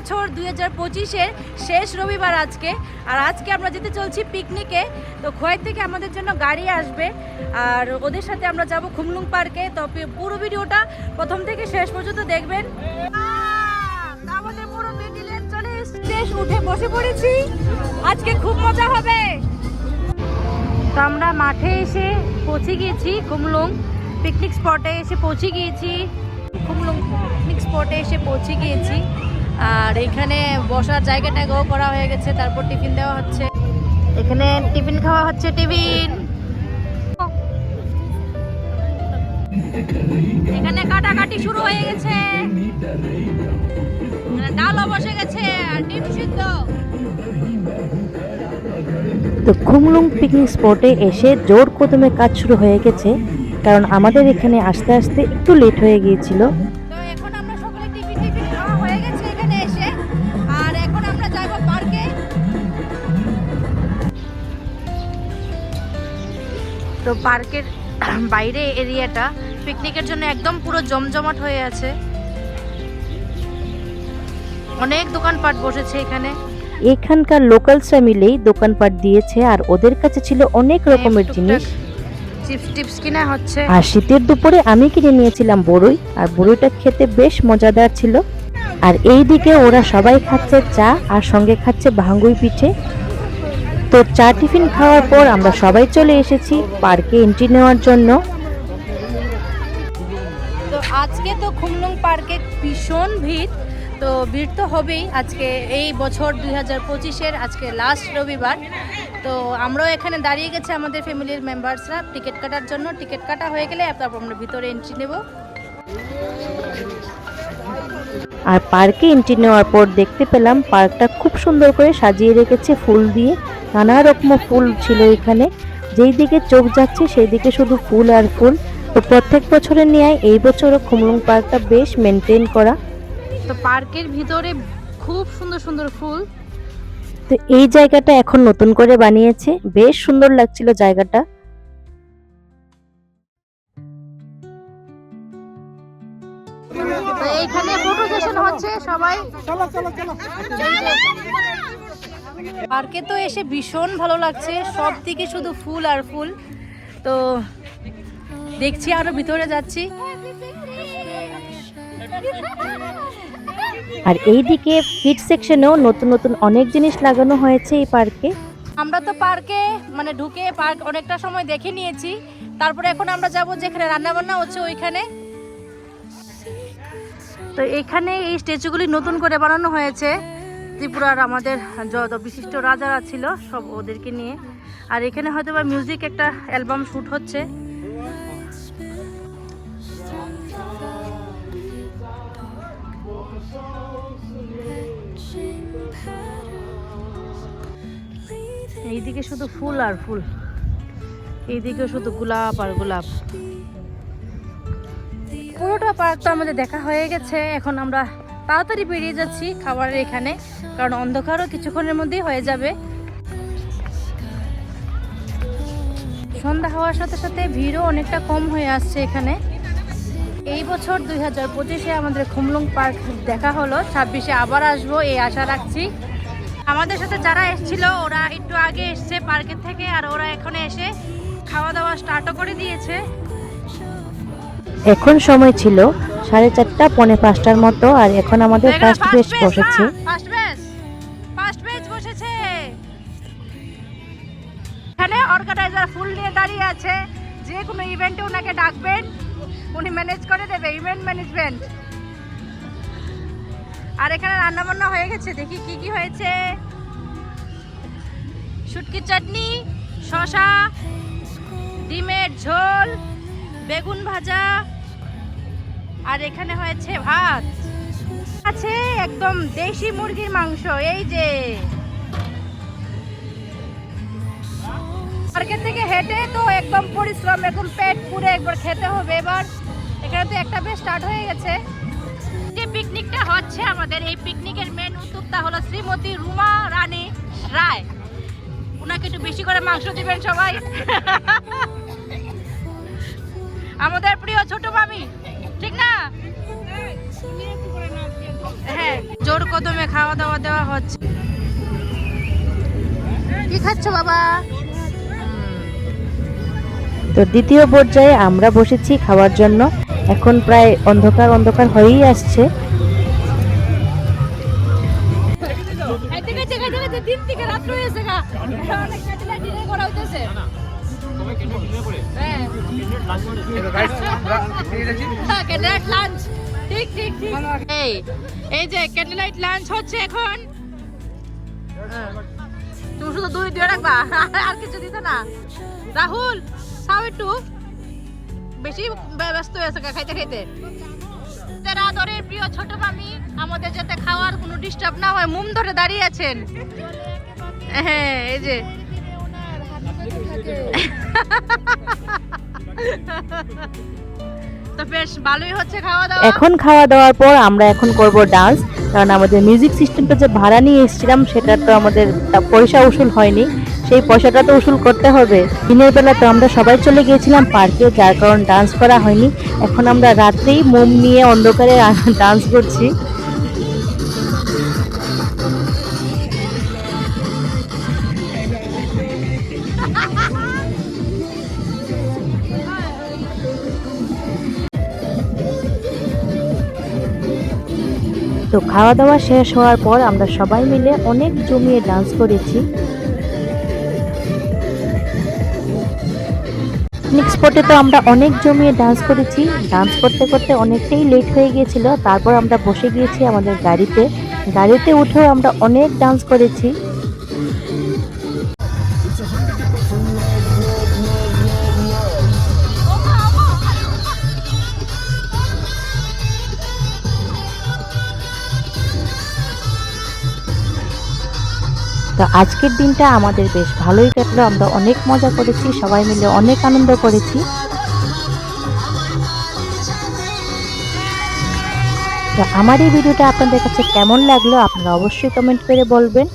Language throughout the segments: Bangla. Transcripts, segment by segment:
বছর 2025-এর শেষ রবিবার আজকে। আর আজকে আমরা যেতে চলছি পিকনিকে। তো খোয়াই থেকে আমাদের জন্য গাড়ি আসবে আর ওদের সাথে আমরা যাব খুমলুং পার্কে। তো পুরো ভিডিওটা প্রথম থেকে শেষ পর্যন্ত দেখবেন। আমাদের পুরো বেডিলেন চলে এসেছে, উঠে বসে পড়েছি, আজকে খুব মজা হবে। তো আমরা মাঠে এসে পৌঁছে গিয়েছি, খুমলুং পিকনিক স্পটে এসে পৌঁছে গিয়েছি। খুমলুং পিকনিক স্পটে এসে পৌঁছে গিয়েছি আর এখানে বসার জায়গাটা গো করা হয়ে গেছে। তারপর টিফিন দেওয়া হচ্ছে, এখানে টিফিন খাওয়া হচ্ছে। টিফিন এখানে কাটাকাটি শুরু হয়ে গেছে, ডালও বসে গেছে আর ডিম সিদ্ধ। তো খুমলুং পিকনিক স্পটে এসে জোর কদমে কাজ শুরু হয়ে গেছে, কারণ আমাদের এখানে আসতে আসতে একটু লেট হয়ে গিয়েছিল। তো এখন আমরা সকলে টিফিন খাওয়া হয়ে গেছে এখানে এসে, আর এখন আমরা যাব পার্কে। তো পার্কের বাইরে এরিয়াটা পিকনিকের জন্য একদম পুরো জমজমাট হয়ে আছে, অনেক দোকানপাট বসেছে এখানে। এখানকার লোকালসরা মিলেই দোকানপাট দিয়েছে আর ওদের কাছে ছিল অনেক রকমের জিনিস। চিপস টিপস কিনা হচ্ছে। আর শীতের দুপুরে আমি কিনে নিয়েছিলাম বড়ই, আর বড়ইটা খেতে বেশ মজাদার ছিল। আর এইদিকে ওরা সবাই খাচ্ছে চা আর সঙ্গে খাচ্ছে ভাঙ্গুই পিঠে। তো চা টিফিন খাওয়ার পর আমরা সবাই চলে এসেছি পার্কে এন্ট্রি নেওয়ার জন্য। তো আজকে তো খুমলুং পার্কে ভীষণ ভিড়। তো ভিড় তো হবেই, আজকে এই বছর 2025-এর আজকে লাস্ট রবিবার। তো আমরাও এখানে দাঁড়িয়ে গেছে আমাদের ফ্যামিলির মেম্বার্সরা টিকিট কাটার জন্য। টিকিট কাটা হয়ে গেলে তারপর আমরা ভিতরে এন্ট্রি নেব। আর পার্কে এন্ট্রি নেওয়ার পর দেখতে পেলাম পার্কটা খুব সুন্দর করে সাজিয়ে রেখেছে ফুল দিয়ে। নানা রকম ফুল ছিল এখানে, যেই দিকে চোখ যাচ্ছে সেই দিকে শুধু ফুল আর ফুল। তো প্রত্যেক বছরের ন্যায় এই বছরও খুমলুং পার্কটা বেশ মেনটেন করা। তো পার্কের ভিতরে খুব সুন্দর সুন্দর ফুল। তো এই জায়গাটা এখন নতুন করে বানিয়েছে, বেশ সুন্দর লাগছিল জায়গাটা। তো এইখানে ফটো সেশন হচ্ছে সবাই। পার্কে তো এসে ভীষণ ভালো লাগছে, সব দিকে শুধু ফুল আর ফুল। তো দেখছি আরো ভিতরে যাচ্ছি। আর এইদিকে কিড সেকশনেও নতুন নতুন অনেক জিনিস লাগানো হয়েছে এই পার্কে। আমরা তো পার্কে মানে ঢুকে পার্ক অনেকটা সময় দেখে নিয়েছি, তারপরে এখন আমরা যাব যেখানে রান্না বান্না হচ্ছে ওইখানে। তো এখানে এই স্ট্যাচুগুলি নতুন করে বানানো হয়েছে, ত্রিপুরার আমাদের যত বিশিষ্ট রাজারা ছিল সব ওদেরকে নিয়ে। আর এখানে হয়তো বা মিউজিক একটা অ্যালবাম শ্যুট হচ্ছে। এইদিকে শুধু ফুল আর ফুল, এইদিকে শুধু গোলাপ আর গোলাপ। পুরোটা পার্ক তো আমাদের দেখা হয়ে গেছে, এখন আমরা তাড়াতাড়ি বেরিয়ে যাচ্ছি খাবারের এখানে, কারণ অন্ধকারও কিছুক্ষণের মধ্যেই হয়ে যাবে। সন্ধ্যা হওয়ার সাথে সাথে ভিড়ও অনেকটা কম হয়ে আসছে এখানে। এই বছর 2025-এ আমাদের খুমলুং পার্ক দেখা হলো, 26-এ আবার আসবো এই আশা রাখছি। আমাদের সাথে যারা এসেছিল ওরা একটু আগে এসছে পার্কের থেকে, আর ওরা এখন এসে খাওয়া দাওয়া স্টার্টও করে দিয়েছে। এখন সময় ছিল 4:30 পৌনে 5টার মতো, আর এখন আমাদের ফার্স্ট বেচ বসেছে। ফার্স্ট বেচ বসেছে। এখানে অর্গানাইজার ফুল নিয়ে দাঁড়িয়ে আছে, যে কোনো ইভেন্টে ওনাকে ডাকবেন, উনি ম্যানেজ করে দেবে, ইভেন্ট ম্যানেজমেন্ট। আর এখানে রান্না বান্না হয়ে গেছে, দেখি কি কি হয়েছে। শুটকির চাটনি, শসা, ডিমের ঝোল, বেগুন ভাজা, আর এখানে হয়েছে ভাত আছে, একদম দেশি মুরগির মাংস। এই যে মার্কেট থেকে হেঁটে তো একদম পরিশ্রম, একদম পেট পুরে একবার খেতে হবে। এবার এখানে তো একটা বেশ স্টার্ট হয়ে গেছে। যে পিকনিকটা হচ্ছে আমাদের, এই পিকনিকের মেন উদ্যোক্তা হলো শ্রীমতী রুমা রানী রায়। ওনাকে একটু বেশি করে মাংস দিবেন সবাই। আমাদের প্রিয় ছোট মামি, ঠিক না? হ্যাঁ, জোর কদমে খাওয়া দাওয়া দেওয়া হচ্ছে। কি খাচ্ছ বাবা? তো দ্বিতীয় পর্যায়ে আমরা বসেছি খাওয়ার জন্য। এখন প্রায় অন্ধকার অন্ধকার হয়েই আসছে। দিন থেকে রাত হয়েছে গা, অনেক ক্যান্ডেল ডিনার করা হইতেছে। ক্যান্ডেল লাঞ্চ, ঠিক ঠিক ঠিক। এই যে ক্যান্ডেল লাইট লাঞ্চ হচ্ছে এখন। তুমি শুধু দুই দিয়ে রাখবা, আর কিছু দিতে না। রাহুল খাও একটু, বেশি ব্যস্ত হয়েছে খাইতে খাইতে। আদরের প্রিয় ছোট মামি আমাদের যাতে খাওয়ার কোনো ডিস্টার্ব না হয় মুম ধরে দাঁড়িয়ে আছেন। হ্যাঁ, এই যে তো বেশ ভালোই হচ্ছে খাওয়া দাওয়া। এখন খাওয়া দাওয়ার পর আমরা এখন করব ডান্স, কারণ আমাদের মিউজিক সিস্টেমটা যে ভাড়া নিয়ে এসেছিলাম সেটা তো আমাদের পয়সা উসুল হয়নি, সেই পয়সাটা তো উসুল করতে হবে। দিনের বেলা তো আমরা সবাই চলে গিয়েছিলাম পার্কে, যার কারণ ডান্স করা হয়নি। এখন আমরা রাত্রেই মোম নিয়ে অন্ধকারে ডান্স করছি। তো খাওয়া দাওয়া শেষ হওয়ার পর আমরা সবাই মিলে অনেক জমিয়ে ডান্স করেছি। পিকনিক স্পটে তো আমরা অনেক জমিয়ে ডান্স করেছি। ডান্স করতে করতে অনেকটাই লেট হয়ে গিয়েছিল, তারপর আমরা বসে গিয়েছি আমাদের গাড়িতে। গাড়িতে উঠেও আমরা অনেক ডান্স করেছি। তো আজকের দিনটা আমাদের বেশ ভালোই কাটলো, আমরা অনেক মজা করেছি, সবাই মিলে অনেক আনন্দ করেছি। তো আমার এই ভিডিওটা আপনাদের কাছে কেমন লাগলো আপনারা অবশ্যই কমেন্ট করে বলবেন।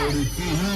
लड़की